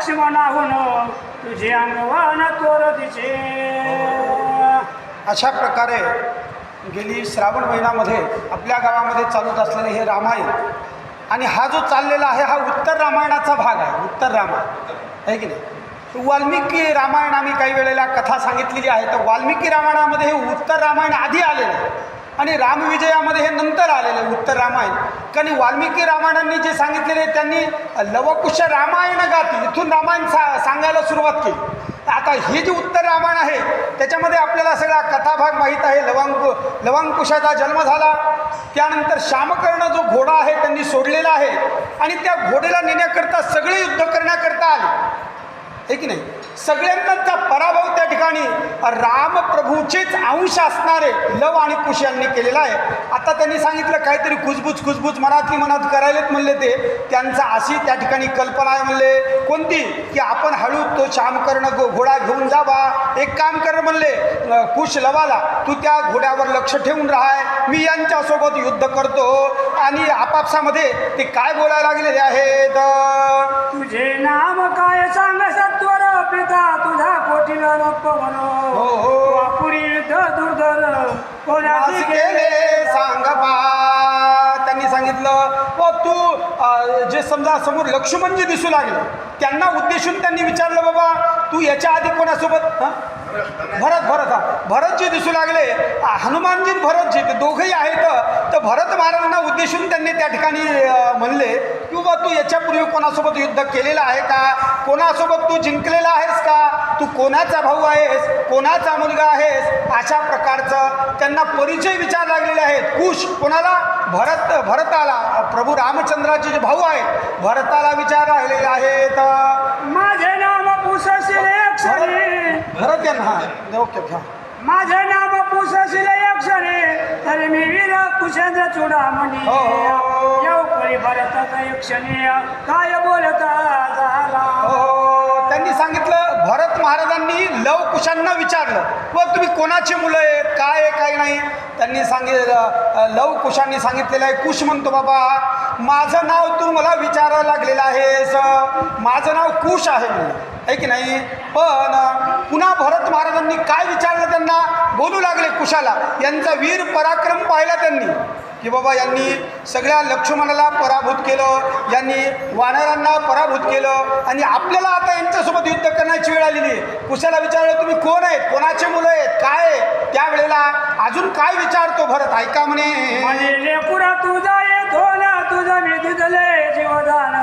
लक्ष्मणाहून तुझे अंगवान तोर दिसे. अशा प्रकारे गेली श्रावण महिन्यामध्ये आपल्या गावामध्ये चालत असलेले हे रामायण आणि हा जो चाललेला आहे हा उत्तर रामायणाचा भाग आहे. उत्तर रामायण आहे की नाही. वाल्मिकी रामायण आम्ही काही वेळेला कथा सांगितलेली आहे. तर वाल्मिकी रामायणामध्ये हे उत्तर रामायण आधी आलेलं आहे आणि रामविजयामध्ये हे नंतर आलेलं आहे उत्तर रामायण. कारण वाल्मिकी रामायणांनी जे सांगितलेले त्यांनी लवकुश रामायण गाती इथून रामायण सांगायला सुरुवात केली. आता हे जे उत्तर रामायण आहे त्याच्यामध्ये आपल्याला सगळा कथाभाग माहीत आहे. लवंकुशाचा जन्म झाला, त्यानंतर श्यामकर्ण जो घोडा आहे त्यांनी सोडलेला आहे आणि त्या घोड्याला नेण्याकरता सगळे युद्ध करण्याकरता आले आहे की नाही. सगळ्यांचा पराभव त्या ठिकाणी रामप्रभूचेच अंश असणारे लव आणि कुश यांनी केलेला आहे. आता त्यांनी सांगितलं काहीतरी खुजबूज मनातली मनात करायलेत म्हणले. ते त्यांचा अशी त्या ठिकाणी कल्पना आहे म्हणले. कोणती की आपण हळू तो श्यामकर्ण घोडा घेऊन जावा. एक काम कर म्हणले कुश लवाला, तू त्या घोड्यावर लक्ष ठेवून राहाय, मी यांच्यासोबत युद्ध करतो. आणि आपापसामध्ये ते काय बोलायला लागलेले आहेत. तुझे नाम काय सांग सत्वर पिता तुझा कोटीला पवन. पुरी युद्ध दुर्धर कोणाशी केले सांग बा. त्यांनी सांगितलं तू जे समजा समोर लक्ष्मण जे दिसू लागले त्यांना उद्देशून त्यांनी विचारलं बाबा तू याच्या आधी कोणासोबत भरत जे दिसू लागले हनुमानजी भरतजी ते दोघंही आहेत. तर भरत महाराजांना उद्देशून त्यांनी त्या ठिकाणी म्हणले की बाबा तू याच्यापूर्वी कोणासोबत युद्ध केलेलं आहे का, कोणासोबत तू जिंकलेला आहेस का, तू कोणाचा भाऊ आहेस, कोणाचा मुलगा आहेस, अशा प्रकारचं त्यांना परिचय विचार लागलेले आहेत. कुश कोणाला, भरताला, प्रभू रामचंद्राचे जे भाऊ आहेत भरताला विचार राहिलेले आहेत. माझे नाम पुसशिले अक्षरे भरत यांना ओके ओके माझे नाम पुसशिले अक्षरे तरी मी वीर कुशेंद्र चुडामणी. येऊ परी भरताचा यक्षणी काय बोलता झाला. त्यांनी सांगितलं भरत महाराजांनी लव कुशांना विचारलं व तुम्ही कोणाची मुलं आहेत काय आहे काय नाही. त्यांनी सांगितलं लव कुशांनी सांगितलेलं आहे. कुश म्हणतो बाबा माझं नाव तू मला विचारायला लागलेलं आहेस, माझं नाव कुश आहे म्हणलं आहे की नाही. पण पुन्हा भरत महाराजांनी काय विचारलं त्यांना बोलू लागले कुशाला. यांचा वीर पराक्रम पाहिला त्यांनी की बाबा यांनी सगळ्या लक्ष्मणाला पराभूत केलं, यांनी वानरांना पराभूत केलं आणि आपल्याला आता यांच्यासोबत युद्ध करण्याची वेळ आलेली आहे. कुशाला विचारलं तुम्ही कोण आहेत, कोणाचे मुलं आहेत काय आहे. त्यावेळेला अजून काय विचारतो भरत ऐका म्हणे. लेकुरा तुझा येतो ना तुझं मी दिदले जीवदान.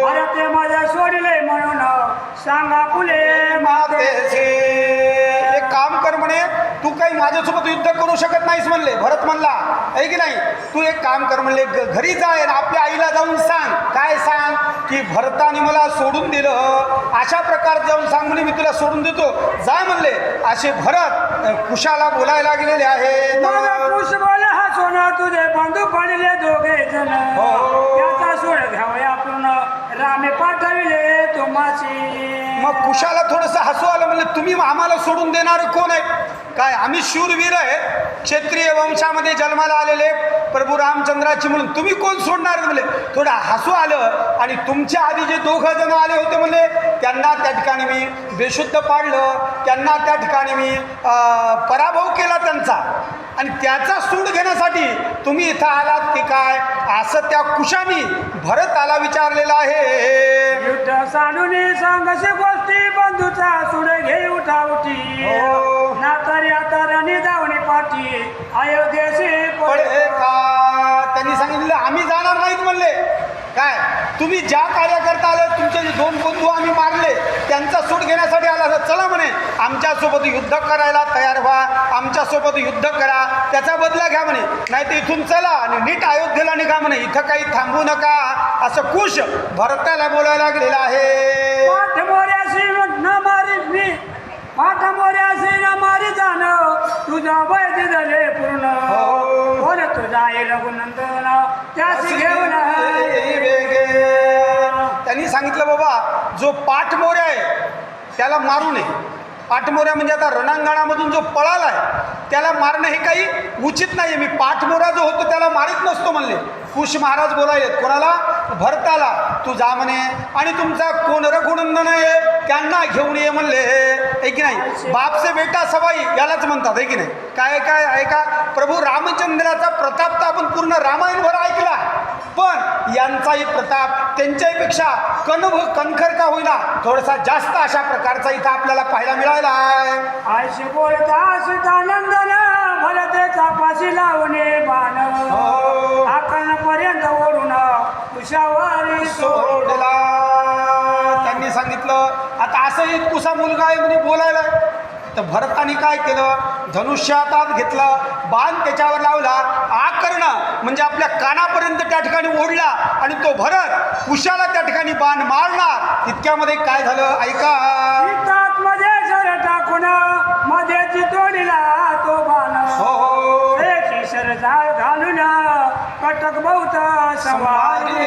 भरत माझ्या सोडले म्हणून सांगा फुले मातेचे. एक काम कर म्हणे तू काही माझ्यासोबत युद्ध करू शकत नाहीस म्हणले. भरत म्हणला आहे की नाही तू एक काम कर म्हणले घरी जाय आपल्या आईला जाऊन सांग. काय सांग की भरताने मला सोडून दिलं अशा प्रकारे जाऊन सांग म्हणे मी तुला सोडून देतो जाय म्हणले. असे भरत कुशाला बोलायला गेलेले आहेत. कुश बोले हा सोना तुझे बंधू पडले दोघे जण. त्याचा सोड घ्यावया आपण रामे पाठविले तुम्हाशी. मग कुशाला थोडंसं हसू आलं म्हणले तुम्ही आम्हाला सोडून देणारे कोण आहे काय, आम्ही शूरवीर आहे क्षत्रिय वंशामध्ये जन्माला आलेले प्रभू रामचंद्राची म्हणून तुम्ही कोण सोडणार म्हणले. थोडं हसू आलं आणि तुमच्या आधी जे दोघं जण आले होते म्हणले त्यांना त्या ठिकाणी मी बेशुद्ध पाडलं, त्यांना त्या ठिकाणी मी पराभव केला त्यांचा आणि त्याचा सूड घेण्यासाठी तुम्ही इथं आलात की काय असं त्या कुशानी भरताला विचारलेलं आहे. युद्ध सांडून सांगसे गोष्टी बंधूचा सूड घे उठावटी. नातारी आता रणी धावणी पाठी अयोध्येशी पडे का. त्यांनी सांगितलं आम्ही जाणार नाहीत म्हणले. काय तुम्ही ज्या कार्यकर्ता आले तुमचे जे दोन बंधू आम्ही मारले त्यांचा सूट घेण्यासाठी आला चला म्हणे आमच्यासोबत युद्ध करायला तयार व्हा, आमच्यासोबत युद्ध करा, त्याचा बदला घ्या म्हणे, नाही तर इथून चला आणि नीट अयोध्येला निघा म्हणे, इथं काही थांबू नका असं कुश भरताला बोलायला लागलेला आहे. पाठमोऱ्याशी न मारी मी पाठमोऱ्याशी न मारी जाणं तुझा वैद्य झाले पूर्ण. बोल तुझा आहे रघुनंदन त्याशी घेऊन त्यांनी सांगितलं बाबा जो पाठमोऱ्या आहे त्याला मारू नये. पाठमोऱ्या म्हणजे आता रणांगणामधून जो पळाला आहे त्याला मारणं हे काही उचित नाही. मी पाठमोरा जो होतो त्याला मारित नसतो म्हणले. कुश महाराज बोलायलेत कोणाला? भरताला. तू जा म्हणे आणि तुमचा कोण रघुनंदन आहे त्यांना घेऊन ये म्हणले. आहे की नाही? बापसे बेटा सवाई यालाच म्हणतात. आहे की नाही? काय काय आहे का? प्रभू रामचंद्राचा प्रताप तर आपण पूर्ण रामायणभर ऐकला, पण यांचाही प्रताप त्यांच्यापेक्षा कणखर का होईना थोडासा जास्त अशा प्रकारचा इथं आपल्याला पाहायला मिळाला आहे. आयशी बोलता सीतानंदन भरतेचा पाशी लावणे बाण आकर्णपर्यंत ओढून कुशावारी सोडला. त्यांनी सांगितलं आता असं इतकुसा मुलगा आहे म्हणे बोलायला. तर भरताने काय केलं? धनुष्य हातात घेतलं, बाण त्याच्यावर लावला, आकर्ण म्हणजे आपल्या कानापर्यंत त्या ठिकाणी ओढला आणि तो भरत कुशाला त्या ठिकाणी बाण मारला. इतक्यामध्ये काय झालं ऐका. सीतात मध्ये शर टाकून मध्ये चितोडीला तो बाण हो त्याची शर जाळ घालून कटक बहुत सवारी.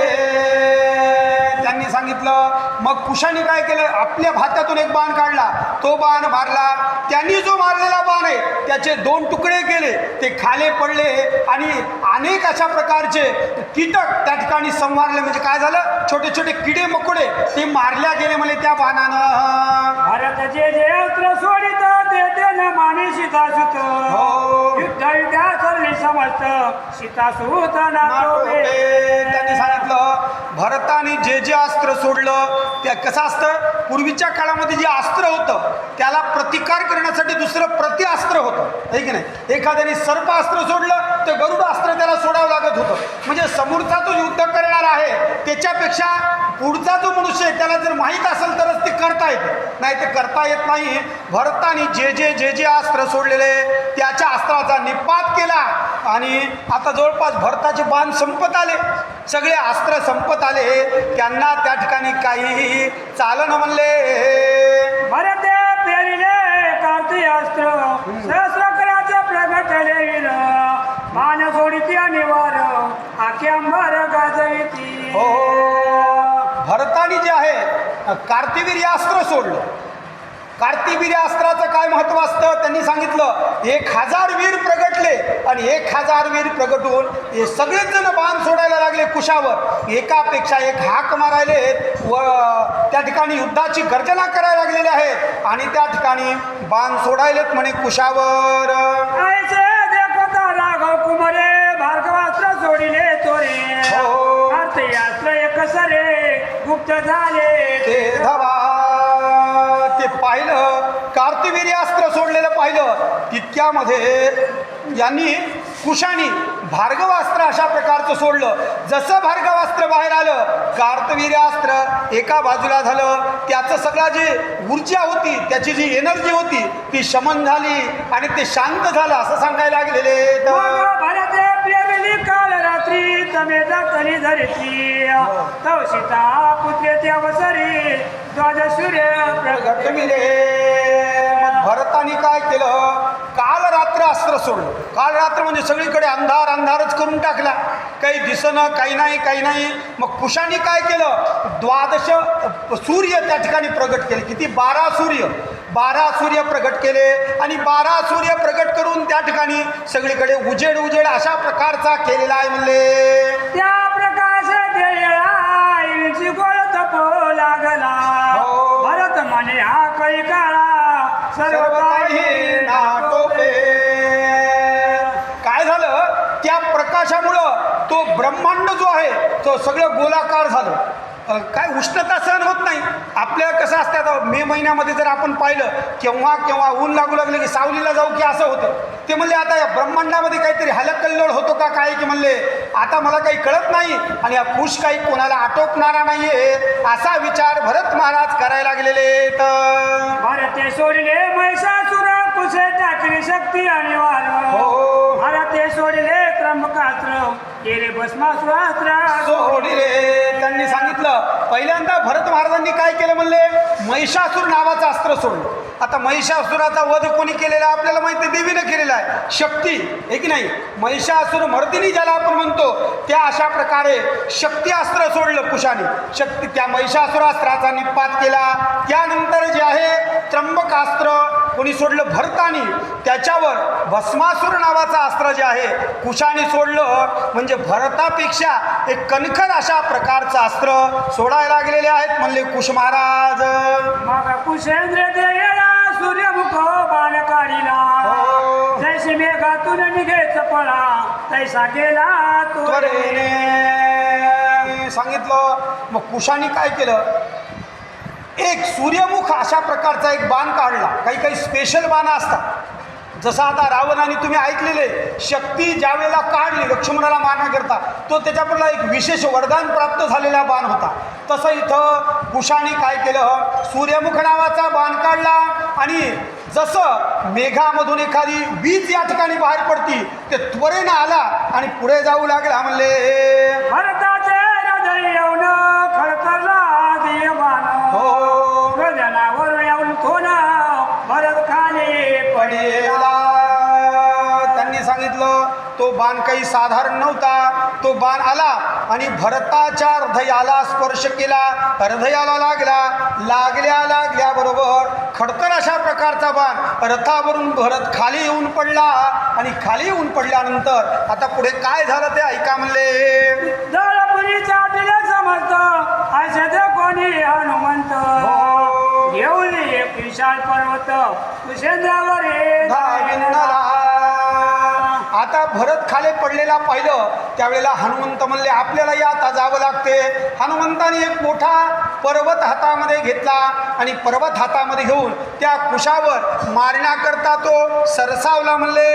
त्यांनी सांगितलं मग कुशाने काय केलं? आपल्या भात्यातून एक बाण काढला, तो बाण मारला. त्यांनी जो मारलेला बाण आहे त्याचे 2 तुकडे केले, ते खाले पडले आणि अनेक अशा प्रकारचे कीटक त्या ठिकाणी संवारले. म्हणजे काय झालं? छोटे छोटे किडे मकोडे ते मारल्या गेले म्हणजे त्या बाणानं. भारत जे जे अस्त्र सोडित देते न माने सीतासुत युद्ध युद्धा सरली समस्त सीतासुत नाटोबे. त्यांनी सांगितलं भरताने जे जे अस्त्र सोडलं त्या कसं असतं? पूर्वीच्या काळामध्ये जे अस्त्र होतं त्याला प्रतिकार करण्यासाठी दुसरं प्रतिअस्त्र होतं. आहे की नाही? एखाद्याने सर्पास्त्र सोडलं तर गरुड अस्त्र त्याला सोडावं लागत होतं. म्हणजे समोरचा जो युद्ध करणार आहे त्याच्यापेक्षा पुढचा जो मनुष्य आहे त्याला जर माहीत असेल तरच ते करता येते, नाही ते करता येत नाही. भरताने जे जे अस्त्र सोडलेले त्याच्या अस्त्राचा निपात केला आणि आता जवळपास भरताचे बाण संपत आले, सगळे अस्त्र संपत आले. त्यांना त्या ठिकाणी काहीही चालन म्हणले. भरते पेरिले कार्ती अस्त्र सहस्रकराचे प्रगटले वीर मान सोडिती अनिवार आखे अंबर गाजविती. हो भरताने जे आहे कार्तिवीर्य अस्त्र सोडलं. कार्तिवीर्य अस्त्राचं काय महत्त्व असतं त्यांनी सांगितलं. 1000 वीर प्रगटले आणि 1000 वीर प्रगटून हे सगळेच जण बाण सोडायला लागले कुशावर. एकापेक्षा एक हाक मारायले व त्या ठिकाणी युद्धाची गर्जना करायला लागलेले आहेत आणि त्या ठिकाणी बाण सोडायलेत म्हणे कुशावर. ऐसे देखता राघव कुमारे भार्गवास्त्र सोडिले तोरे कार्ती अस्त्र एक सरे गुप्त झाले ते धवा. ते पाहिलं कार्तिवीर्य अस्त्र सोडलेलं पाहिलं. तितक्यामध्ये यांनी कुशानी भार्गवास्त्र अशा प्रकारचं सोडलं. जसं भार्गवास्त्र बाहेर आलं कार्तवीर्यास्त्र एका बाजूला झालं. त्याचं सगळं जे ऊर्जा होती त्याची जी एनर्जी होती ती शमन झाली आणि ते शांत झालं असं सांगायला लागलेले. भारते प्रेमिली काल रात्री तमे दाखली धरती तव सीता पुत्रे ते अवसरी द्वाद सूर्य प्रगट मिले. भरताने काय केलं? काल रात्र अस्त्र सोडलं. काल रात्र म्हणजे सगळीकडे अंधार अंधारच करून टाकला, काही दिसणं काही नाही. मग कुशाने काय केलं? 12 सूर्य त्या ठिकाणी प्रगट केले. किती? 12 सूर्य प्रगट केले आणि 12 सूर्य प्रगट करून त्या ठिकाणी सगळीकडे उजेड अशा प्रकारचा केलेला आहे म्हणले. त्या प्रकाश देळाची गोळ तपो लागला भरत म्हणे हा काही काळा सर्व काही नाटोपे. काय झालं? त्या प्रकाशामुळं तो ब्रह्मांड जो आहे तो सगळं गोलाकार झालं. काय उष्णता सहन होत नाही. आपल्या कसं असतं आता मे महिन्यामध्ये जर आपण पाहिलं केव्हा ऊन लागू लागले की सावलीला जाऊ की असं होतं. ते म्हणले आता या ब्रह्मांडामध्ये काहीतरी हलकल्लोळ होतो का काय की म्हणले आता मला काही कळत नाही आणि हा कुश काही कोणाला आटोपणारा नाहीये असा विचार भरत महाराज करायला लागलेले. तर भारते सोडले महिषासुर कुशे टाकली शक्ती आणि वार भारते सोडले त्र्यंबकास्त्र केले भस्मासुरास्त्र सोडिले. त्यांनी सांगितलं पहिल्यांदा भरत महाराजांनी काय केलं म्हणले महिषासूर नावाचं अस्त्र सोडलं. आता महिषासुराचा वध कोणी केलेला आहे आपल्याला माहिती आहे, देवीनं केलेला आहे, शक्ती आहे की नाही. महिषासुर मर्दिनी ज्याला आपण म्हणतो त्या अशा प्रकारे शक्ती अस्त्र सोडलं कुशाने, शक्ती त्या महिषासुरास्त्राचा निपात केला. त्यानंतर जे आहे त्र्यंबकास्त्र कोणी सोडलं भरतानी, त्याच्यावर भस्मासुर नावाचं अस्त्र जे आहे कुशाने सोडलं. म्हणजे भरतापेक्षा एक कणखर अशा प्रकारचं अस्त्र सोडायला गेलेले आहेत म्हणले कुश महाराज. मग कुशेंद्र देयला सूर्यमुख बाण काढिला, जैसे मेघातून निघेच पळा तैसा गेला त्वरेने सांगितलं. मग कुशाने काय केलं, एक सूर्यमुख अशा प्रकारचा एक बाण काढला. काही काही स्पेशल बाण असतात, जसं आता रावणाने तुम्ही ऐकलेले शक्ती ज्या वेळेला काढली लक्ष्मणाला मारण्याकरता तो त्याच्याकडला एक विशेष वरदान प्राप्त झालेला बाण होता. तसं इथं कुशाने काय केलं, सूर्यमुख नावाचा बाण काढला आणि जसं मेघामधून एखादी वीज या ठिकाणी बाहेर पडती ते त्वरेनं आला आणि पुढे जाऊ लागला. म्हणले भरताचे हृदय येऊन खळखळला देय बाण, हृदयावर येऊन कोण भरत खाली पडेला. त्यांनी सांगितलं तो बाण काही साधारण नव्हता. तो बाण आला आणि भरताच्या हृदयाला स्पर्श केला, हृदयाला लागल्याबरोबर खडतर अशा प्रकारचा बाण रथावरून भरत खाली येऊन पडला. आणि खाली येऊन पडल्यानंतर आता पुढे काय झालं ते ऐका. म्हणले दळपुरीच्या दिले समजत असे कोणी हनुमंत, घेऊन एक विशाल पर्वत कुशेंद्रावर आता भरत खाली पडलेला पाहिलं त्यावेळेला हनुमंत म्हणले आपल्यालाही आता जावं लागते. हनुमंताने एक मोठा पर्वत हातामध्ये घेतला आणि पर्वत हातामध्ये घेऊन त्या कुशावर मारण्याकरता तो सरसावला. म्हणले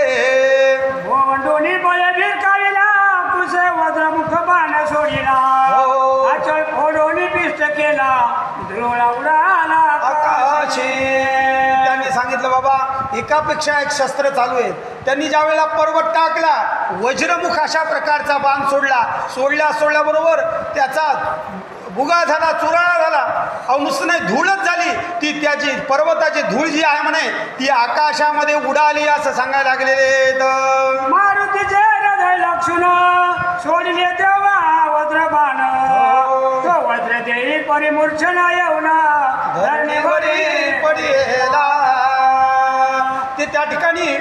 दोन्ही बळे भिरकाविला कुशे वज्रमुख बाण सोडिला, अचल फोडोनी पिष्ट केला द्रोळा उडाला आकाशे. त्यांनी सांगितलं बाबा एकापेक्षा एक शस्त्र चालू आहे. त्यांनी ज्या वेळेला पर्वत टाकला वज्रमुख अशा प्रकारचा बाण सोडल्याबरोबर त्याचा बुगा झाला, चुराळा झाला. अहो नुसतं नाही धूळच झाली, ती त्याची पर्वताची धूळ जी आहे म्हणे ती आकाशामध्ये उडाली असं सांगायला लागलेले. मारुतीचे हृदय लक्षण सोडले तेव्हा वज्र बाण, तो वज्र देई परिमूर्छना येऊन धरणीवरी पडेला. ते त्या ठिकाणी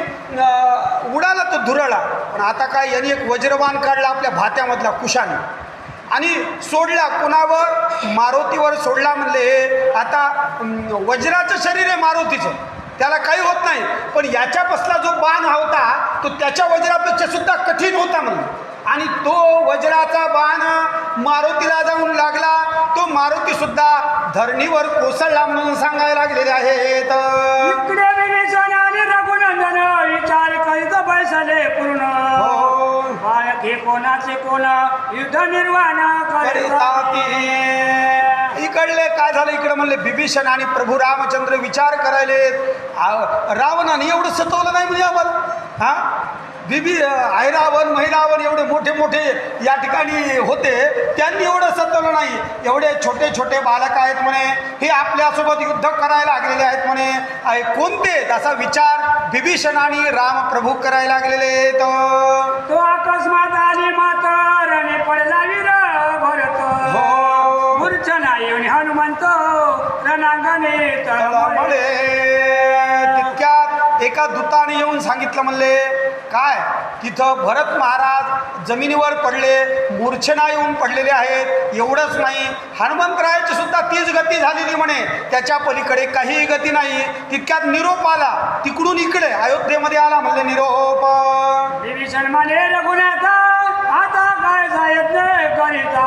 उडाला तो धुरळा. पण आता काय यांनी एक वज्रबाण काढला आपल्या भात्यामधला कुशाने आणि सोडला कोणावर, मारुतीवर सोडला. म्हणले आता वज्राचं शरीर आहे मारुतीचं, त्याला काही होत नाही, पण याच्यापासला जो बाण होता तो त्याच्या वज्रापेक्षा सुद्धा कठीण होता म्हणले. आणि तो वज्राचा बाण मारुतीला जाऊन लागला, तो मारुती सुद्धा धरणीवर कोसळला म्हणून सांगायला लागलेले आहेत. इकडे विभीषण आणि रघुनंदन विचार करीत बैसले पूर्ण, बाळके कोणाचे कोण युद्ध निर्वाण करीतात. इकडले काय झालं, इकडे म्हणले बिभीषण आणि प्रभू रामचंद्र विचार करायले. रावणाने एवढं सतवलं नाही म्हणजे आम्हाला. ऐरावण महिरावण एवढे मोठे मोठे या ठिकाणी होते, त्यांनी एवढं सतवलं नाही. एवढे छोटे छोटे बालक आहेत म्हणे, हे आपल्यासोबत युद्ध करायला लागलेले आहेत म्हणे. कोणते असा विचार बिभीषण आणि राम प्रभू करायला लागलेले. तो अकस्मात आली माता रणे पडला वीर भरत, मूर्छना येऊन हनुमंत रणांगणे तळमळे. तितक्यात एका दूताने येऊन सांगितलं म्हणले काय तिथं भरत महाराज जमिनीवर पडले, मूर्छना येऊन पडलेले आहेत. एवढंच नाही हनुमंतरायाची सुद्धा तीच गती झालेली म्हणे, त्याच्या पलीकडे काहीही गती नाही. तितक्यात निरोप आला तिकडून इकडे अयोध्येमध्ये आला. म्हणले निरोप. विभीषण म्हणे रघुनाथा आता काय जायत करिता,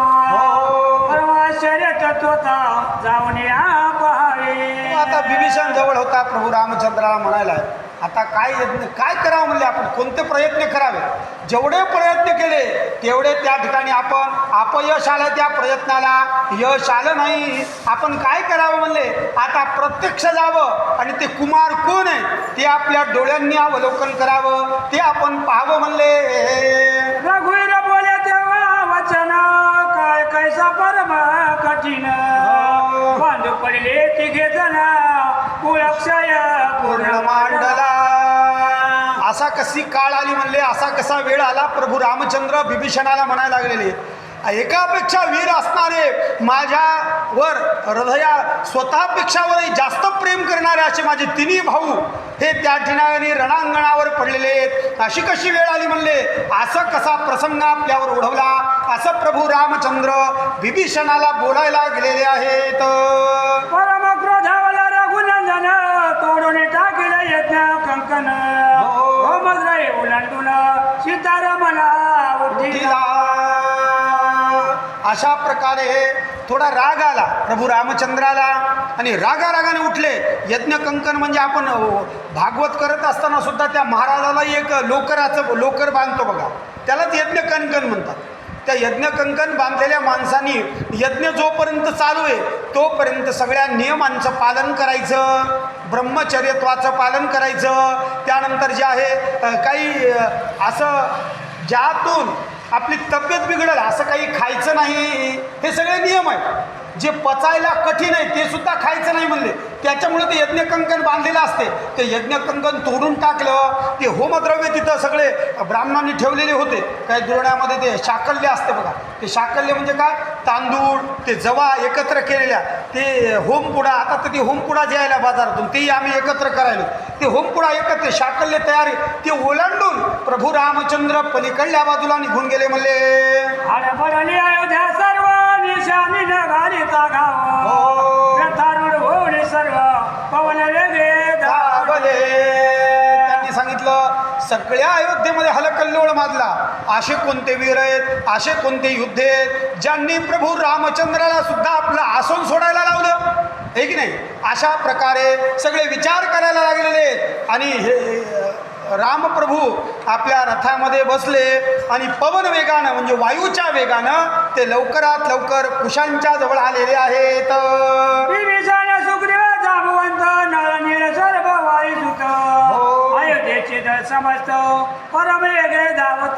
आश्चर्य तत्वता जाऊन या पहावे. आता विभीषण जवळ होता, प्रभू रामचंद्राला म्हणायला आता काय करावं म्हणले, आपण कोणते प्रयत्न करावे. जेवढे प्रयत्न केले तेवढे त्या ठिकाणी आपण अपयश आलं, त्या प्रयत्नाला यश आलं नाही. आपण काय करावं म्हणले, आता प्रत्यक्ष जावं आणि ते कुमार कोण आहे ते आपल्या डोळ्यांनी अवलोकन करावं, ते आपण पाहावं म्हणले. रघुवीर बोले तेव्हा वचन काय कैसा परम कठीण, बांधू पडले तिघे जण कुळक्षय कशी काळ आली म्हणले, असा कसा वेळ आला. प्रभू रामचंद्र बिभीषणाला म्हणायला लागलेले, एकापेक्षा वीर असणारे, माझ्यावर हृदया स्वतःपेक्षावरही जास्त प्रेम करणारे असे माझे तिन्ही भाऊ हे त्या ठिकाणी रणांगणावर पडलेले आहेत. अशी कशी वेळ आली म्हणले, असं कसा प्रसंग आपल्यावर ओढवला, असं प्रभू रामचंद्र बिभीषणाला बोलायला गेलेले आहेत. परम क्रोधावला रघुनंदन तोडून टाकिलं यज्ञ कंकण, गोमद्रय उलांडून सीतारामला उठिला. अशा प्रकारे थोडा राग आला प्रभू रामचंद्राला आणि रागारागाने उठले. यज्ञ कंकण म्हणजे आपण भागवत करत असताना सुद्धा त्या महाराजाला एक लोकर बांधतो बघा, त्यालाच यज्ञ कंकण म्हणतात. त्या यज्ञ कंकण बांधलेल्या माणसांनी यज्ञ जोपर्यंत चालू आहे तोपर्यंत सगळ्या नियमांचं पालन करायचं, ब्रह्मचर्यत्वाचं पालन करायचं. त्यानंतर जे आहे काही असं ज्यातून आपली तब्येत बिघडेल असं काही खायचं नाही, हे सगळे नियम आहेत. जे पचायला कठीण आहे ते सुद्धा खायचं नाही म्हणले. त्याच्यामुळे ते यज्ञ कंकण बांधलेलं असते. ते यज्ञ कंकण तोडून टाकलं. ते होमद्रव्य तिथं सगळे ब्राह्मणांनी ठेवलेले होते. काही दुरण्यामध्ये ते शाकल्य असते बघा, ते शाकल्य म्हणजे काय, तांदूळ ते जवा एकत्र केलेल्या, ते होमपुडा. आता तर ते होमपुडा जे यायला बाजारातून तेही आम्ही एकत्र करायलो. ते होमपुडा एकत्र शाकल्य तयार आहे, ते ओलांडून प्रभू रामचंद्र पलीकडल्या बाजूला निघून गेले म्हणले. हडबडली अयोध्या सर्व निशानी नगारीचा गाव, रथारूढ होऊन सर्व पवन वेगळे दाबले. त्यांनी सांगितलं सगळ्या अयोध्येमध्ये हलकल्लोळ माजला. असे कोणते वीर आहेत, असे कोणते युद्ध आहेत ज्यांनी प्रभू रामचंद्राला सुद्धा आपलं आसन सोडायला लावलं, हे की नाही. अशा प्रकारे सगळे विचार करायला लागलेले आहेत. आणि हे रामप्रभू आपल्या रथामध्ये बसले आणि पवन वेगानं म्हणजे वायूच्या वेगानं ते लवकरात लवकर कुशांच्या जवळ आलेले आहेत. सुग्रीव जांबवंत नळनीळ सर्व वायू सुत, अयोध्येचे दळ समस्त परम वेगळे धावत.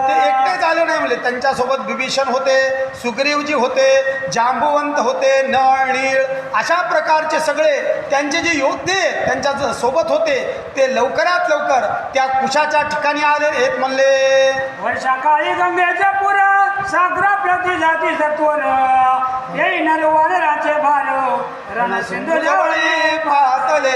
ते एकटेच आले नाही म्हणले, त्यांच्यासोबत विभीषण होते, सुग्रीवजी होते, जांबुवंत होते, नळ नीळ अशा प्रकारचे सगळे त्यांचे जे योद्धे त्यांच्या सोबत होते ते लवकरात लवकर त्या कुशाच्या ठिकाणी आले आहेत म्हणले. वर्षाकाळी गंगेचे पुर सागरा प्रति जाती सत्वर, येई नर वानराचे भार रणसिंधू जवळी पातले.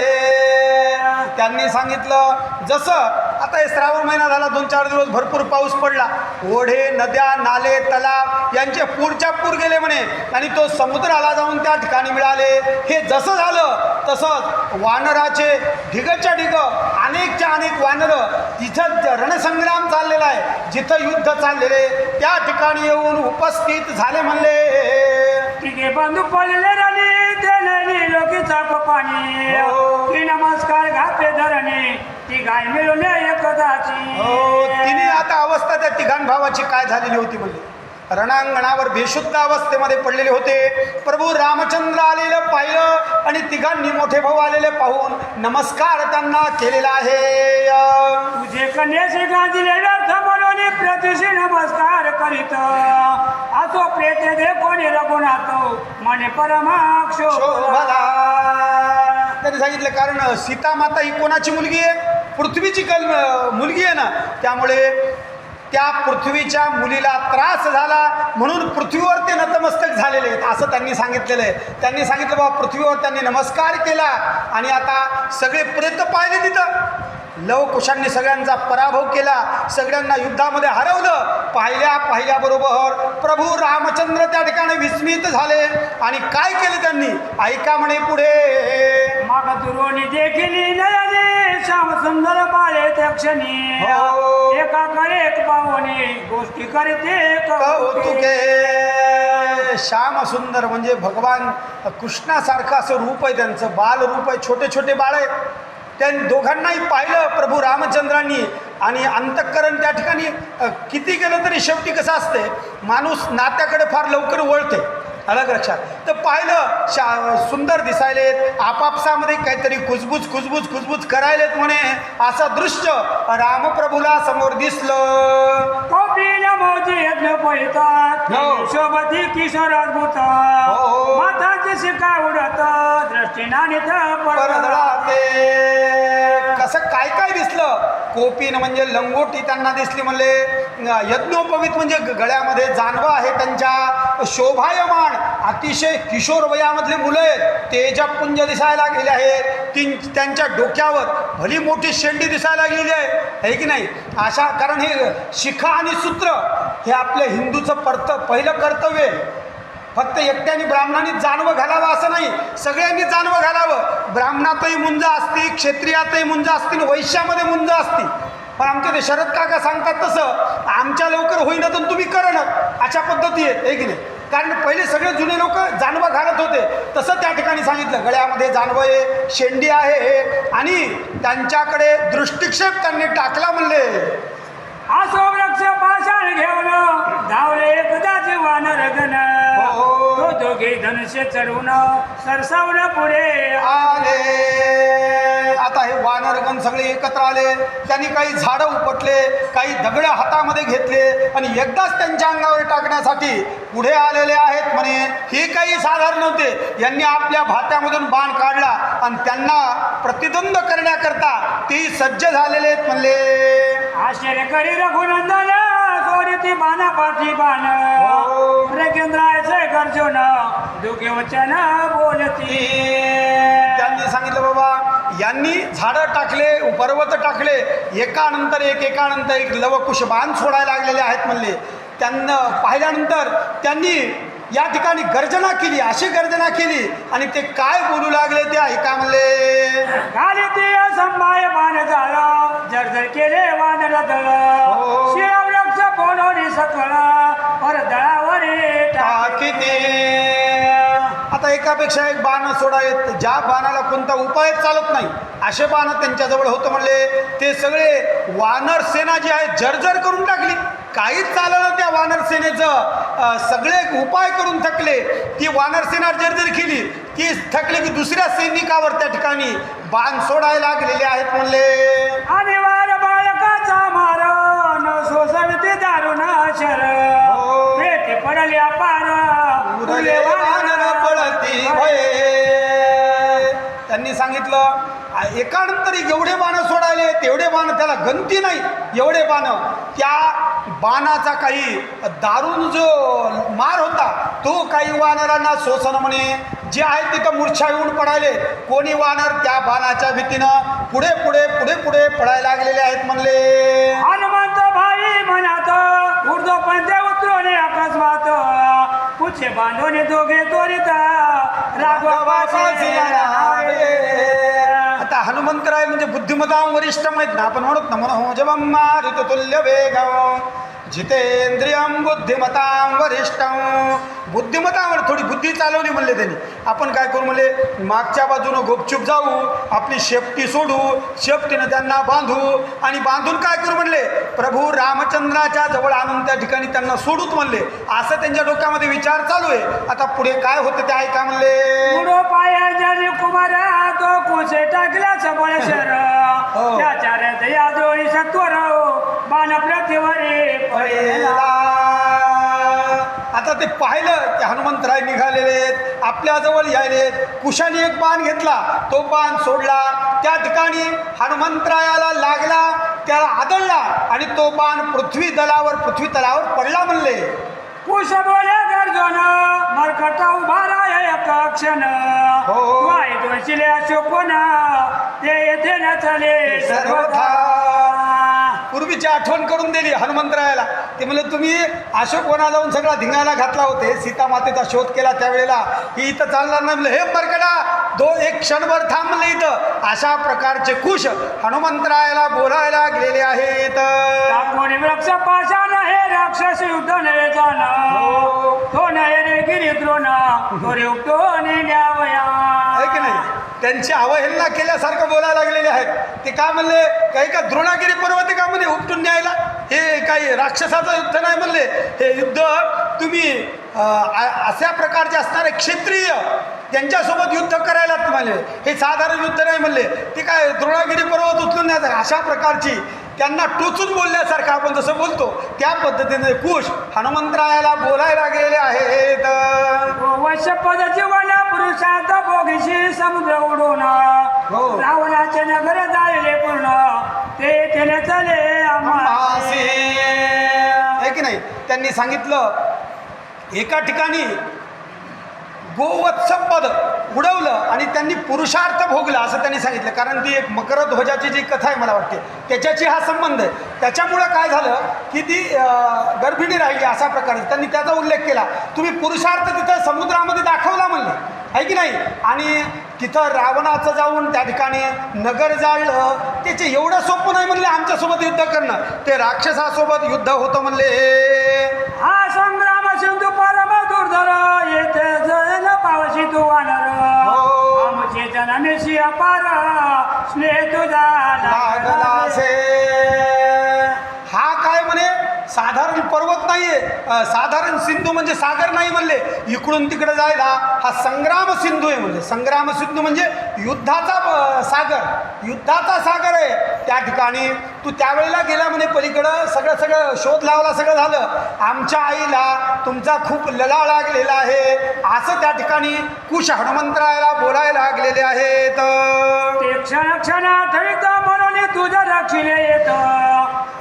त्यांनी सांगितलं जसं आता हे श्रावण महिना झाला, 2-4 दिवस भरपूर पाऊस पडला, ओढे नद्या नाले तलाव यांचे पूरच्या पूर गेले म्हणे आणि तो समुद्राला जाऊन त्या ठिकाणी मिळाले. हे जसं झालं तसंच वानराचे ढिगच्या ढिग अनेकच्या अनेक वानरं तिथं रणसंग्राम चाललेला आहे, जिथं युद्ध चाललेले त्या ठिकाणी येऊन उपस्थित झाले म्हणले. तिघे बंधू पडले रणी तेलनी लोकी चाप पाणी, की नमस्कार घातले धरणी ती गाय मिळून एकदाची. तिने आता अवस्था त्या तिघां भावाची काय झालेली होती म्हणजे रणांगणावर बेशुद्ध अवस्थेमध्ये पडलेले होते. प्रभू रामचंद्र आलेलं पाहिलं आणि तिघांनी मोठे भाऊ आलेले पाहून नमस्कार त्यांना केलेला आहे. तुझे कन्याशी गांधीले व्यर्थ म्हणून प्रतिशी नमस्कार करीत, असो प्रेते दे कोणी रघुनाथ म्हणे परमाक्षो. त्यांनी सांगितलं कारण सीता माता ही कोणाची मुलगी आहे, पृथ्वीची मुलगी आहे ना, त्यामुळे त्या पृथ्वीच्या मुलीला त्रास झाला म्हणून पृथ्वीवर ते नतमस्तक झालेले आहेत असं त्यांनी सांगितलेलं आहे. त्यांनी सांगितलं बाबा पृथ्वीवर त्यांनी नमस्कार केला आणि आता सगळे प्रेत पाहिले तिथं. लवकुशांनी सगळ्यांचा पराभव केला, सगळ्यांना युद्धामध्ये हरवलं. पाहिल्याबरोबर प्रभू रामचंद्र त्या ठिकाणी विस्मित झाले आणि काय केलं त्यांनी ऐका म्हणे पुढे. माग दुरोणी देखील नयने श्याम सुंदर बाळे त्या क्षणी, एका करे एक पावणे गोष्टी करते कौतुके. श्याम सुंदर म्हणजे भगवान कृष्णासारखं असं रूप आहे त्यांचं, बाल रूप आहे, छोटे छोटे बाळ आहे. त्या दोघांनाही पाहिलं प्रभू रामचंद्रांनी आणि अंतःकरण त्या ठिकाणी किती केलं तरी शेवटी कसं असते, माणूस नात्याकडे फार लवकर वळते, अलग लक्षात. तर पाहिलं सुंदर दिसायलेत, आपापसामध्ये काहीतरी खुजबूज करायलेत म्हणे. असं दृश्य रामप्रभूला समोर दिसलं. कपिला मौजी यज्ञ पोहतात, शोभती किशोर अद्भुत, माताची शिका उडत दृष्टीनानित परदळाते. कसं काय काय दिसलं, कोपीन म्हणजे लंगोटी त्यांना दिसली, म्हणले यज्ञोपवीत म्हणजे गळ्यामध्ये जानवं आहे त्यांच्या, शोभायमान अतिशय किशोर वयामधले मुलं आहेत, तेजपुंज दिसायला गेले आहेत, त्यांच्या डोक्यावर भली मोठी शेंडी दिसायला गेली आहे की नाही. अशा कारण हे शिखा आणि सूत्र हे आपल्या हिंदूचं पहिलं कर्तव्य आहे. फक्त एकट्याने ब्राह्मणांनी जानवं घालावं असं नाही, सगळ्यांनी जानवं घालावं. ब्राह्मणातही मुंज असती, क्षत्रियातही मुंज असती, वैश्यामध्ये मुंज असती. पण आमचे ते शरद काका सांगतात तसं आमच्या लवकर होईना तर तुम्ही करा ना, अशा पद्धती आहेत आहे की नाही. कारण पहिले सगळे जुने लोक जानवं घालत होते, तसं त्या ठिकाणी सांगितलं गळ्यामध्ये जानवं आहे, शेंडी आहे आणि त्यांच्याकडे दृष्टिक्षेप त्यांनी टाकला म्हणले. असो वृक्ष पाषाण घेऊन धावले एकदाचे वानर गण, तो दोघे धनुष्य चढवून सरसावून पुढे आले. आता हे वानरगण सगळे एकत्र आले, त्यांनी काही झाडं उपटले, काही दगड हातामध्ये घेतले आणि एकदाच त्यांच्या अंगावर टाकण्यासाठी पुढे आलेले आहेत म्हणे. हे काही साधारण नव्हते, यांनी आपल्या भात्यामधून बाण काढला आणि त्यांना प्रतिद्वंद करण्याकरता ते सज्ज झालेले आहेत म्हणले. आश्चर्य करी रघुनंदन सोडती बाणापाठी बाण, रगेंद्राचे गर्जन दुखे वचन बोलती. त्यांनी सांगितलं बाबा यांनी झाडं टाकले, पर्वत टाकले, एकानंतर एक लवकुश बाण सोडायला लागलेले आहेत म्हणले. त्यांना पाहिल्यानंतर त्यांनी या ठिकाणी गर्जना केली, अशी गर्जना केली आणि ते काय बोलू लागले ते ऐका म्हणले. खाली ते असंभाय बाण झालं, जर्जर केले वानर दळ, शिळा वृक्ष बोलवली सकळ, दळावर टाकीते. आता एकापेक्षा एक बाण सोडायत, ज्या बाणाला कोणता उपाय चालत नाही असे बाण त्यांच्याजवळ होतं म्हणले. ते सगळे वानर सेना जी आहे जर्जर करून टाकली, काहीच चाललं त्या वानर सेनेचं, सगळे उपाय करून थकले. ती वानर सेना जर्जर केली, ती थकली की दुसऱ्या सैनिकावर त्या ठिकाणी बाण सोडायला गेलेले आहेत म्हणले. आणि वार बाळकाचा मार न सोसविते दारुण शर, पेटे पडल्या पार उरले वानर पळती भये. त्यांनी सांगितलं एकानंतर एवढे बाणं सोडायले, तेवढे बाण त्याला गणती नाही, एवढे बाणं. त्या बाणाचा काही दारुण जो मार होता तो काही वानरांना सोसन म्हणे. जे आहे तिथं मूर्छा येऊन पडायले, कोणी वानर त्या बाणाच्या भीतीनं पुढे पुढे पुढे पुढे पडायला लागलेले आहेत म्हणले. हनुमंत भाई म्हणत उर्दो पंथे उतरवणे अकस्मात, पुढचे बांधवणे दोघे त्वरित राघवापाशी आता हनुमंतराय म्हणजे बुद्धिमतां वरिष्ठम आहेत ना, आपण म्हणत ना मनोजवम मारुततुल्य वेगम जितेंद्रियम बुद्धिमतां वरिष्ठम. बुद्धिमतावर थोडी बुद्धी चालवली म्हणले त्यांनी. आपण काय करू म्हणले, मागच्या बाजूनं गुपचूप जाऊ, आपली शेपटी सोडू, शेपटीनं त्यांना बांधू आणि बांधून काय करू म्हणले, प्रभू रामचंद्राच्या जवळ आणून त्या ठिकाणी त्यांना सोडूत म्हणले. असं त्यांच्या डोक्यामध्ये विचार चालू आहे. आता पुढे काय होतं ते ऐका म्हणले. पुढो पाया जाने कुमारा तो कुसे टाकला सबळ शर, त्याच्या हृदया डोळी सत्वर बाण प्रतिवरे पडेला. आता ते पाहिलं की हनुमंतराय निघालेले आहेत, आपल्याजवळ यायलेत. कुशाने एक बाण घेतला, तो बाण सोडला, त्या ठिकाणी हनुमंतरायाला लागला, त्याला आदळला आणि तो बाण पृथ्वी तलावर पडला म्हणले. कुश बोले गर्जन मरकटा उभा राय एक क्षण, वाई दोषिले अशोकोन ते येथे न चले सर्वथा. पूर्वीची आठवण करून दिली हनुमंतरायाला. ते म्हणले तुम्ही अशोकवना जाऊन सगळा धिंगाणा घातला होते, सीतामातेचा शोध केला त्यावेळेला, ही इथं चालणार नाही म्हणलं. हे मरकडा एक क्षणभर थांब म्हणले इथं. अशा प्रकारचे कुश हनुमंतरायाला बोलायला गेलेले आहेत. कोणी वृक्ष पाषाण हे राक्षस युद्ध नये जाण, तो नये रे गिरी द्रोण तो रे उपटो न्यावया. आहे की नाही, त्यांची अवहेलना केल्यासारखं बोलायला लागलेले आहेत. ते काय म्हणले, काही का द्रोणागिरी पर्वत का म्हणे उपटून न्यायला, हे काही राक्षसाचं युद्ध नाही म्हणले. हे युद्ध तुम्ही अशा प्रकारचे असणारे क्षत्रिय त्यांच्यासोबत युद्ध करायला म्हणले, हे साधारण युद्ध नाही म्हणले. ते काय द्रोणागिरी पर्वत उचलून न्यायचं, अशा प्रकारची त्यांना टोचून बोलण्यासारखं आपण जसं बोलतो त्या पद्धतीने कुश हनुमंतरायाला बोलायला गेलेले आहेत. वैश्य पद जीवन पुरुषार्थ भोगीशी समुद्र उडून हो. रावणाचे नगर जाळले पूर्ण ते तेने चले मासे आहे की नाही. त्यांनी सांगितलं एका ठिकाणी गोवत्स पद उडवलं आणि त्यांनी पुरुषार्थ भोगला असं त्यांनी सांगितलं. कारण ती एक मकरध्वजाची जी कथा आहे मला वाटते त्याच्याशी हा संबंध आहे. त्याच्यामुळं काय झालं की ती गर्भिणी राहिली अशा प्रकारे त्यांनी त्याचा उल्लेख केला. तुम्ही पुरुषार्थ तिथं समुद्रामध्ये दाखवला म्हणले आहे की नाही. आणि तिथं रावणाचं जाऊन त्या ठिकाणी नगर जाळलं. त्याचे एवढं सोपं नाही म्हणले आमच्यासोबत युद्ध करणं. ते राक्षसासोबत युद्ध होतं म्हणले. हा संग्राम सिंधू परम दुर्धर येथे जल पावशी तू वानर हो. आमचे जनमेशी अपार स्नेह तुझा लागला लागला असे. हा काय म्हणे साधारण पर्वत नाहीये, साधारण सिंधू म्हणजे सागर नाही म्हणले. इकडून तिकडे जायला हा संग्राम सिंधू आहे म्हणजे. संग्राम सिंधू म्हणजे युद्धाचा सागर, युद्धाचा सागर आहे. त्या ठिकाणी तू त्यावेळेला गेला म्हणे पलीकडं सगळं शोध लावला, सगळं झालं. आमच्या आईला तुमचा खूप लळा लागलेला आहे असं त्या ठिकाणी कुश हनुमंतरायाला बोलायला लागलेले आहेत. ते क्षण क्षण ठरित म्हणून तुझं रक्षिले येत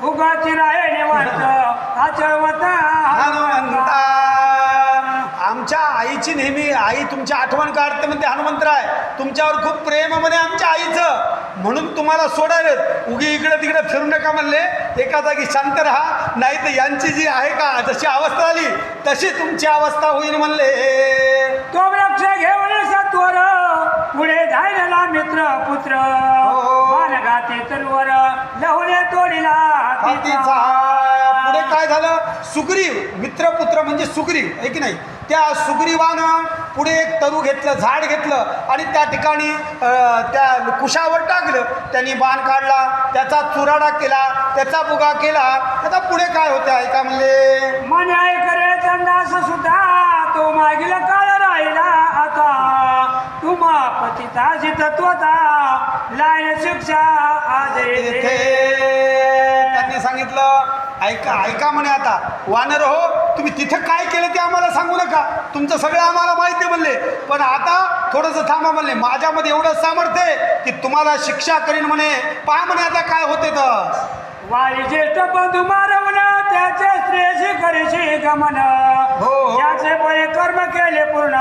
उगाची राहे निवांत आचरवता हनुमंता आमच्या आईची नेहमी आई तुमची आठवण काढते म्हणते. हनुमंतराय तुमच्यावर खूप प्रेम म्हणे आमच्या आईचं, म्हणून तुम्हाला सोडायला उगी इकडे तिकडे फिरू नका म्हणले. एका जागी शांत राहा, नाही तर यांची जी आहे का जशी अवस्था आली तशी तुमची अवस्था होईल म्हणले. तो वृक्ष घेऊन सत्वर पुढे धायला मित्र पुत्र बाणगाते तलवर लहुले तोडीला हातीचा. पुढे काय झालं सुग्रीव मित्रपुत्र म्हणजे सुग्रीव आहे की नाही. त्या सुग्रीवानं पुढे एक तरू घेतलं, झाड घेतलं आणि त्या ठिकाणी त्या कुशावर टाकलं. त्यांनी बाण काढला, त्याचा चुराडा केला, त्याचा बुगा केला. आता पुढे काय होते ऐका म्हणले. मन करे चंदास सुद्धा तो मागील काळ राहिला आता तुम्हा पतीचा तत्वता लाय शिक्षा आज येथे त्यांनी सांगितलं ऐका ऐका म्हणे. आता वानर हो तुम्ही तिथं काय केलं ते आम्हाला सांगू नका, तुमचं सगळं आम्हाला माहिती आहे म्हणले. पण आता थोडंसं थांबा म्हणले, माझ्यामध्ये एवढं सामर्थ्य आहे की तुम्हाला शिक्षा करीन म्हणे. पहा म्हणे आता काय होते. तर वारी ज्येष्ठ बंधू मारवण त्याचे स्त्रीशी करीशी गमन हो. त्याचे बळे कर्म केले पूर्ण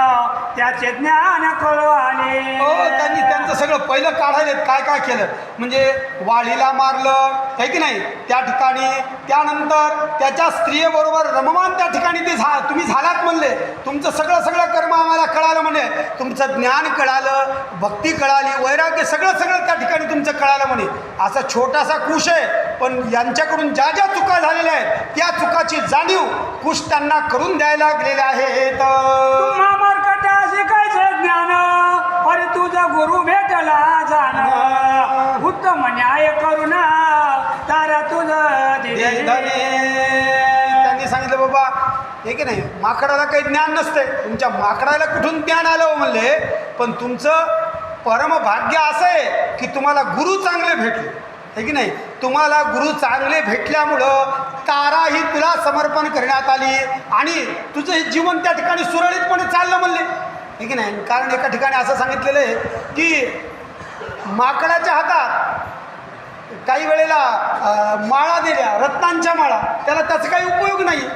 त्याचे ज्ञान कळवाले. हो त्यांनी त्यांचं सगळं पहिलं काढायला काय काय केलं म्हणजे वाळीला मारलं आहे की नाही. त्या ठिकाणी त्यानंतर त्याच्या स्त्रियेबरोबर रममान त्या ठिकाणी ते तुम्ही झालात म्हणले. तुमचं सगळं कर्म आम्हाला कळालं म्हणे. तुमचं ज्ञान कळालं, भक्ती कळाली, वैराग्य सगळं त्या ठिकाणी तुमचं कळालं म्हणे. असा छोटासा कुश आहे, पण यांच्याकडून ज्या ज्या चुका झालेल्या आहेत त्या चुकाची जाणीव कुश त्यांना करून द्यायला लागलेले आहेत. तुम्हा मरकटा शिकायचे ज्ञान अरे तुझा गुरु भेटला जाण उत्तम न्याय करून तारा तुझं त्यांनी सांगितलं बाबा हे की नाही माकडाला काही ज्ञान नसते. तुमच्या माकडाला कुठून ज्ञान आलं हो म्हणले. पण तुमचं परमभाग्य असं आहे की तुम्हाला गुरु चांगले भेटले आहे की नाही. तुम्हाला गुरु चांगले भेटल्यामुळं तारा ही तुला समर्पण करण्यात आली आणि तुझं हे जीवन त्या ठिकाणी सुरळीतपणे चाललं म्हणले आहे की नाही. कारण एका ठिकाणी असं सांगितलेलं आहे की माकडाच्या हातात काही वेळेला माळा दिल्या, रत्नांच्या माळा, त्याला त्याचा काही उपयोग नाही.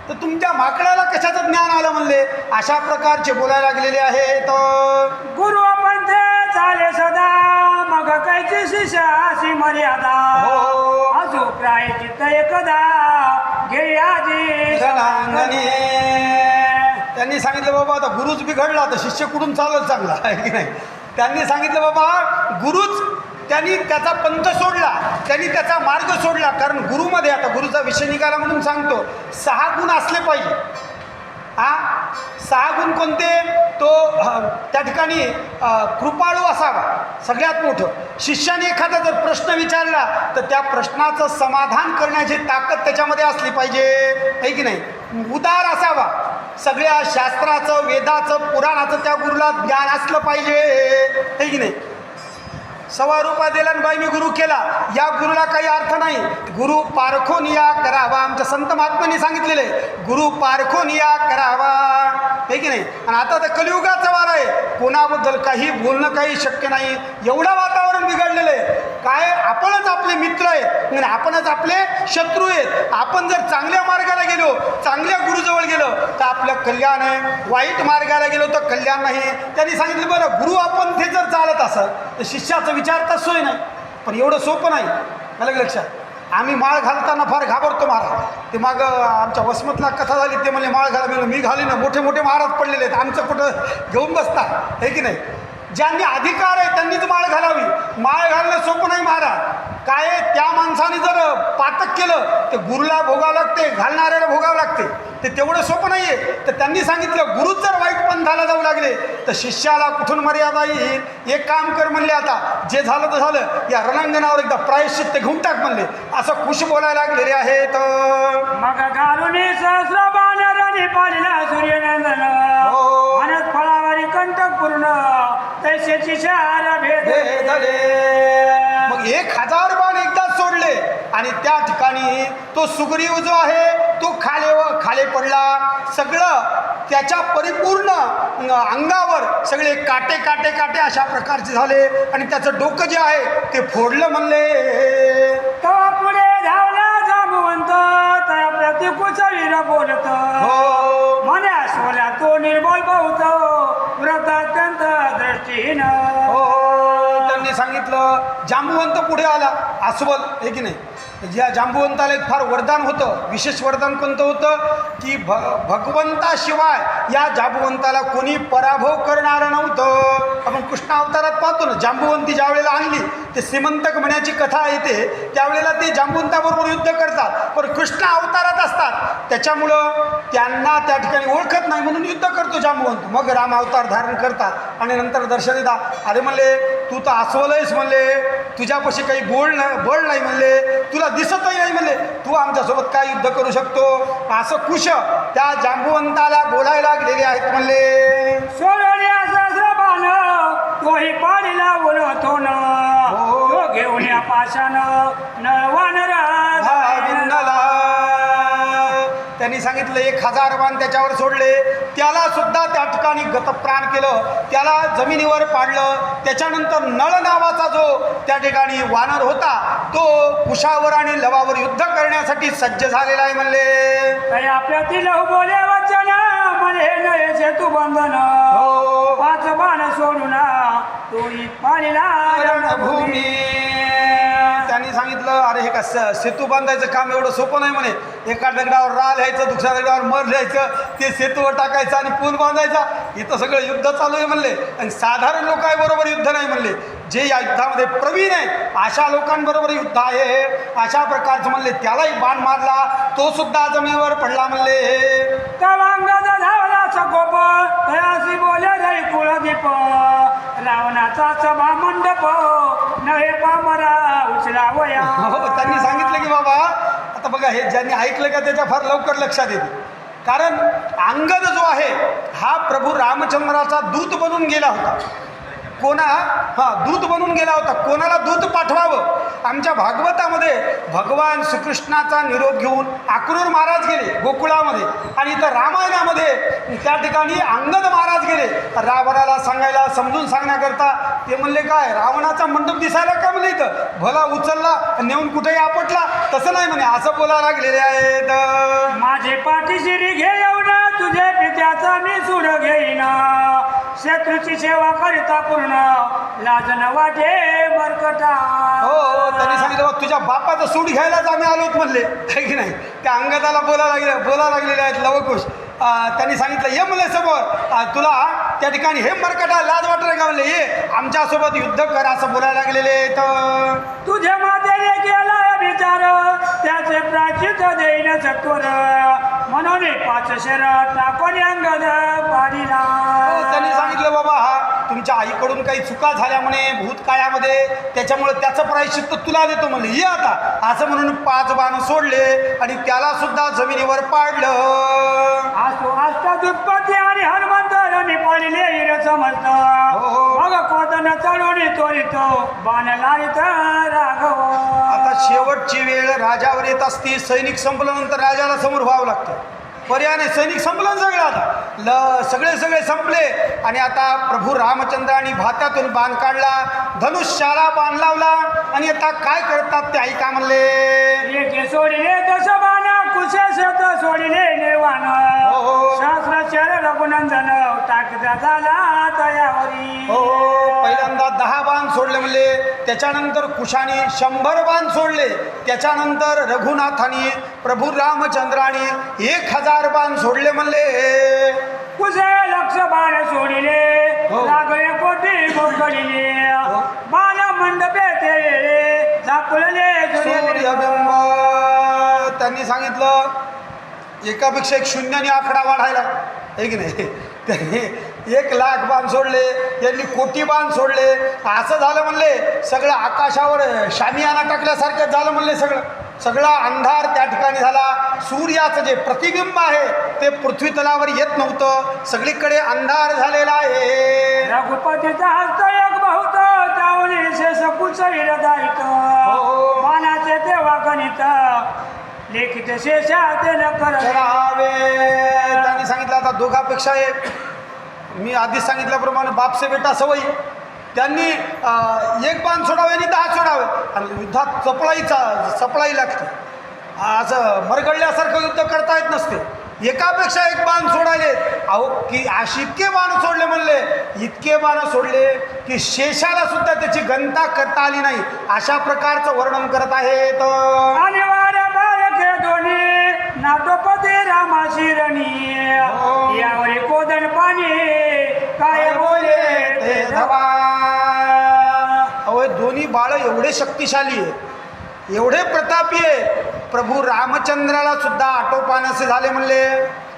तर तुमच्या माकडाला कशाचं ज्ञान आलं म्हणले. अशा प्रकारचे बोलायला लागलेले आहेत. गुरु आपण ते चाले सदा मग कायची शिष्याशी मर्यादा हो. अजू प्रायचित एकदा घे आजी रणांगणी. त्यांनी सांगितलं बाबा आता गुरुच बिघडला तर शिष्य कुठून चालत चांगला आहे की नाही. त्यांनी सांगितलं बाबा गुरुच त्यांनी त्याचा पंथ सोडला, त्यांनी त्याचा मार्ग सोडला. कारण गुरुमध्ये आता गुरुचा विषय निघाला म्हणून सांगतो 6 गुण असले पाहिजे. 6 गुण कोणते. तो त्या ठिकाणी कृपाळू असावा सगळ्यात मोठं. शिष्याने एखादा जर प्रश्न विचारला तर त्या प्रश्नाचं समाधान करण्याची ताकद त्याच्यामध्ये असली पाहिजे आहे की नाही. उदार असावा, सगळ्या शास्त्राचं वेदाचं पुराणाचं त्या गुरुला ज्ञान असलं पाहिजे आहे की नाही. 1.25 रुपया दिला बाई मी गुरु केला, या गुरुला काही अर्थ नाही. गुरु पारखोनिया करावा. आमच्या संत महात्म्यांनी सांगितलेले गुरु पारखोनिया करावा आहे की नाही. आणि आता तर कलियुगाचा वार आहे. कोणाबद्दल काही बोलणं काही शक्य नाही. एवढं वातावरण बिघडलेलं आहे. काय आपणच आपले मित्र आहेत आणि आपणच आपले शत्रू आहेत. आपण जर चांगल्या मार्गाला गेलो, चांगल्या गुरुजवळ गेलो तर आपलं कल्याण आहे, वाईट मार्गाला गेलो तर कल्याण नाही. त्यांनी सांगितलं बरं, गुरु आपण ते जर चालत असेल तर शिष्याचा विचार तर सोय नाही. पण एवढं सोपं नाही. मला लक्षात, आम्ही माळ घालताना फार घाबरतो महाराज. ते मागं आमच्या वसमतला कथा झाली, ते म्हणले माळ घाला. मी घाली ना, मोठे मोठे महाराज पडलेले आहेत, आमचं कुठं घेऊन बसता हे की नाही. ज्यांनी अधिकार आहे त्यांनीच माळ घालावी. माळ घालणं सोपं नाही महाराज. काय त्या माणसाने जर पातक केलं ते गुरुला भोगावं लागते, घालणाऱ्याला भोगावं लागते. ते तेवढं सोपं नाही आहे. तर त्यांनी सांगितलं, गुरुच जर वाईट पंथाला जाऊ लागले तर शिष्याला कुठून मर्यादा येईल. एक काम कर म्हणले, आता जे झालं तर झालं, या रणांगणावर एकदा प्रायश्चित्त घेऊन टाक म्हणले. असं खुश बोलायला लागलेले आहेत. मग घालून सहस्र बाणराने पाहिला सूर्यनंदन, म्हणत फळावारी कंटक पूर्ण तैसेची शहर भेदले. मग 1000 बाण एकदाच सोडले आणि त्या ठिकाणी तो सुग्रीव जो आहे तो खाले पडला. सगळं त्याच्या परिपूर्ण अंगावर सगळे काटे काटे काटे अशा प्रकारचे झाले आणि त्याचं डोकं जे आहे ते फोडलं म्हणले. तेव्हा पुढे धावला जांबुवंत, त्या प्रतिकूच वीर बोलत, मन्या सोला तो निर्बळ बहुत, व्रत अत्यंत दृष्टीहीन. त्यांनी सांगितलं, जांबुवंत पुढे आला अस्वल हे की नाही. ज्या जांबुवंताला एक फार वरदान होतं. विशेष वरदान कोणतं होतं की भगवंताशिवाय या जांबुवंताला कोणी पराभव करणारं नव्हतं. आपण कृष्ण अवतारात पाहतो ना, जांबुवंती ज्या वेळेला आणली ते सीमंतक म्हणायची कथा येते, त्यावेळेला ते जांबुवंताबरोबर युद्ध करतात. पण कृष्ण अवतारात असतात त्याच्यामुळं त्यांना त्या ठिकाणी ओळखत नाही म्हणून युद्ध करतो जांबुवंत. मग राम अवतार धारण करतात आणि नंतर दर्शन देतात. अरे म्हणले, तू तर अस्वल आहेस म्हणले, तुझ्यापाशी काही बळ नाही म्हणले, तुला दिसतही नाही म्हणले, तू आमच्यासोबत काय युद्ध करू शकतो. असं कुश त्या जांबुवंताला बोलायला गेलेले आहेत म्हणले. सोडल्या सहस्र बाण तोही पाडीला बोलतो न, तो घेऊन या पाशान नळवानर विंदला. त्यांनी सांगितलं 1000 बाण त्याच्यावर सोडले. त्याला सुद्धा त्या ठिकाणी गतप्राण केलं, त्याला जमिनीवर पाडलं. त्याच्यानंतर नळ नावाचा जो त्या ठिकाणी वानर होता तो कुशावर आणि लवावर युद्ध करण्यासाठी सज्ज झालेला आहे म्हणले. आपल्यातील बोले वचन म्हणे नये सेतू बंधन, 5 बाण सोडून तोही पाडीला रणभूमी. त्यांनी सांगितलं, अरे हे का सेतू बांधायचं काम एवढं सोपं नाही म्हणे. एका दगडावर राल लिहायचं, दुसऱ्या दगडावर मर लिहायचं, ते सेतूवर टाकायचं आणि पूल बांधायचा. इथं सगळं युद्ध चालू आहे म्हणले. आणि साधारण लोकांबरोबर युद्ध नाही म्हणले. जे या युद्धामध्ये प्रवीण आहे अशा लोकांबरोबर युद्ध आहे. अशा प्रकारचं म्हणले. त्यालाही बाण मारला, तो सुद्धा जमिनीवर पडला म्हणले. तवांगद धावला सकोप, तयासी बोले रे कुळदीप, रावणाचा सभा मंडप नहे पामरा उचला वया. त्यांनी सांगितलं की बाबा आता बघा, हे ज्यांनी ऐकलं का त्याच्या फार लवकर लक्षात येते. कारण अंगद जो आहे हा प्रभू रामचंद्राचा दूत बनून गेला होता. दूत बनून गेला होता. कोणाला दूत पाठवावं. आमच्या भागवतामध्ये भगवान श्रीकृष्णाचा निरोप घेऊन अक्रूर महाराज गेले गोकुळामध्ये, आणि इथं रामायणामध्ये त्या ठिकाणी अंगद महाराज गेले रावणाला सांगायला, समजून सांगण्याकरता. ते म्हणले, काय रावणाचा मंडप दिसायला का म्हणले, इथं भला उचलला नेऊन कुठेही आपटला, तसं नाही म्हणे, असं बोलायला लागलेले आहेत. माझे पाठीशी घे येऊन तुझे पित्याचा मी सूड घेईन, शत्रूची सेवा करिता पूर्ण लाजन वाटे मरकटा. त्यांनी सांगितलं, तुझ्या बापाचं सूड घ्यायलाच आम्ही आलोत म्हणले, आहे की नाही. त्या अंगदाला बोला लागलेले आहेत लवकुश. त्यांनी सांगितलं, ये म्हणले समोर, तुला त्या ठिकाणी हे मरकटा लाज वाटलं का म्हणले, ये आमच्यासोबत युद्ध कर, असं बोलायला लागलेले आहेत. तुझ्या मातेने केला विचार, त्याचे प्राचित देईन सत्वर, म्हणून 5 शेर टाकून अंगद पाडीला. त्यांनी सांगितलं, बाबा तुमच्या आईकडून काही चुका झाल्या म्हणे भूतकाळामध्ये, त्याच्यामुळे त्याचं प्रायश्चित्त तुला देतो म्हणले, ये आता. असं म्हणून 5 बाण सोडले आणि त्याला सुद्धा जमिनीवर पाडलं. अष्टदुत्पत्ती आणि हनुमंत पाडले हिर समजत, मग कोदन चढवणी तोरित बाण लावित राघव. आता शेवटची वेळ राजावर येत असती. सैनिक संपल्यानंतर राजाला समोर व्हावं लागतं. पर्याय नाही, सैनिक संपलं सगळं आता सगळे संपले आणि आता प्रभू रामचंद्राने भात्यातून बाण काढला, धनुष्याला बाण लावला आणि आता काय करतात ते ऐका म्हणले. एके सोडिले दश बाण कुशेषत सोडिले निर्वाण सहस्र रघुनंदन टाकता झाला तयावरी. पहिल्यांदा 10 बाण सोडले म्हणले, त्याच्यानंतर कुशाने 100 बाण सोडले, त्याच्यानंतर रघुनाथाने प्रभू रामचंद्राने 1000 बाण सोडले म्हणले. कुशे लक्ष बाण सोडिले लागले कोटी गोकडिले बाण मंडपे ते झाकुळले सूर्यबिंब. त्यांनी सांगितलं एकापेक्षा एक शून्याने आकडा वाढायला आहे की नाही. त्यांनी 1,00,000 बाण सोडले, यांनी कोटी बाण सोडले. असं झालं म्हणले सगळं आकाशावर शामियाना टाकल्यासारखं झालं म्हणले. सगळा अंधार त्या ठिकाणी झाला. सूर्याचं जे प्रतिबिंब आहे ते पृथ्वी तलावर येत नव्हतं, सगळीकडे अंधार झालेला आहे. रघुपतीचा हस्त एक बहुत त्यावली शेष कुच हृदयित बाणाचे देवा गणित लेखित शेषाते न करावे. त्यांनी सांगितलं आता दोघापेक्षा एक. मी आधीच सांगितल्याप्रमाणे बापसे बेटा सवयी. त्यांनी 1 बाण सोडावे आणि 10 सोडावे आणि युद्धात चपळाई लागते. असं मरगळल्यासारखं युद्ध करता येत नसते. एकापेक्षा एक बाण सोडायले. अहो की अशी इतके बाण सोडले म्हणले, इतके बाण सोडले की शेषाला सुद्धा त्याची गणता करता आली नाही. अशा प्रकारचं वर्णन करत आहेत. अनिवार्य बालके दोन्ही नाटोपती रामा शिरणी यावरी कोदन पाणी काय बोले ते धवा. अहो दोन्ही बाळ एवढे शक्तिशाली आहे, एवढे प्रतापी आहे. प्रभू रामचंद्राला सुद्धा आटोपानसे झाले म्हणले.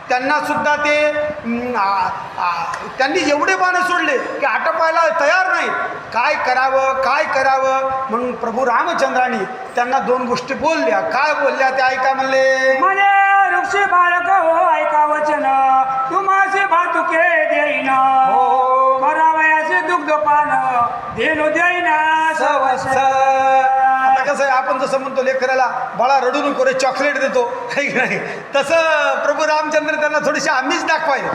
त्यांना सुद्धा ते त्यांनी एवढे बाण सोडले की आटोपायला तयार नाही. काय करावं म्हणून प्रभू रामचंद्राने त्यांना 2 गोष्टी बोलल्या. काय बोलल्या ते ऐका म्हणले. म्हणे वृक्ष बालक हो ऐका वचन तुम्हाशी भातुके देईन करावयाचे दुग्ध पान धेनु देईना सवस. आता कसं आहे, आपण जसं म्हणतो लेकराला बाळा रडू नको रे चॉकलेट देतो आहे की नाही, तसं प्रभू रामचंद्र त्यांना थोडीशी आमिष दाखवायला.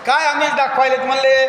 काय आमिष दाखवायलेत म्हणले.